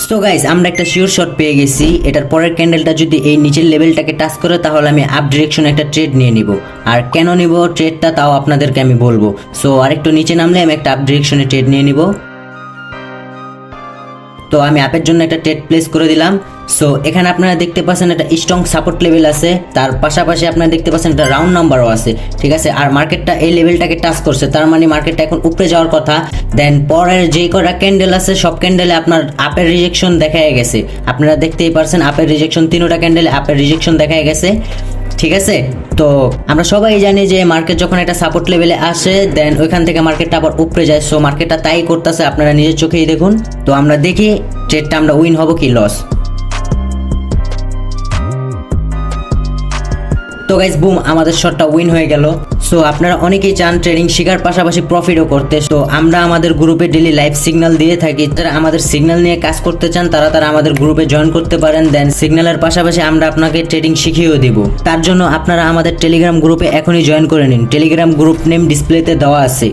So guys, আমরা একটা sure shot পেয়ে গেছি। এটার পরের ক্যান্ডেলটা যদি এই নিচের লেভেলটাকে টাচ করে তাহলে আমি আপ ডিরেকশনে একটা ট্রেড নিয়ে নিব। আর কেন নিব ট্রেডটা তাও আপনাদেরকে আমি বলবো। সো আরেকটু নিচে নামলে আমি একটা আপ ডিরেকশনে ট্রেড নিয়ে নিব। তো আমি আপের জন্য একটা ট্রেড প্লেস করে দিলাম। সো এখানে আপনারা দেখতে পাচ্ছেন একটা স্ট্রং সাপোর্ট লেভেল আছে, তার পাশাপাশি আপনারা দেখতে পাচ্ছেন একটা রাউন্ড নাম্বারও আছে, ঠিক আছে। আর মার্কেটটা এই লেভেলটাকে টাচ করছে, তার মানে মার্কেটটা এখন উপরে যাওয়ার কথা। দেন পরের যে কটা ক্যান্ডেল আছে সব ক্যান্ডেলে আপনার আপের রিজেকশন দেখা গেছে। আপনারা দেখতেই পারছেন আপের রিজেকশন, তিনটা ক্যান্ডেলে আপের রিজেকশন দেখা গেছে, ঠিক আছে। তো আমরা সবাই জানি যে মার্কেট যখন একটা সাপোর্ট লেভেলে আসে দেন ওইখান থেকে মার্কেটটা আবার উপরে যায়। সো মার্কেটটা তাই করতেছে, আপনারা নিজের চোখেই দেখুন। তো আমরা দেখি ট্রেডটা আমরা উইন হব কি লস। তো গাইস বুম, আমাদের শটটা উইন হয়ে গেল। সো আপনারা অনেকেই চান ট্রেডিং শেখার পাশাপাশি প্রফিটও করতে। তো আমরা আমাদের গ্রুপে ডেলি লাইভ সিগন্যাল দিয়ে থাকি, যারা আমাদের সিগন্যাল নিয়ে কাজ করতে চান তারা আমাদের গ্রুপে জয়েন করতে পারেন। দেন সিগন্যালের পাশাপাশি আমরা আপনাকে ট্রেডিং শিখিয়েও দিব। তার জন্য আপনারা আমাদের টেলিগ্রাম গ্রুপে এখনই জয়েন করে নিন। টেলিগ্রাম গ্রুপ নেম ডিসপ্লেতে দেওয়া আছে।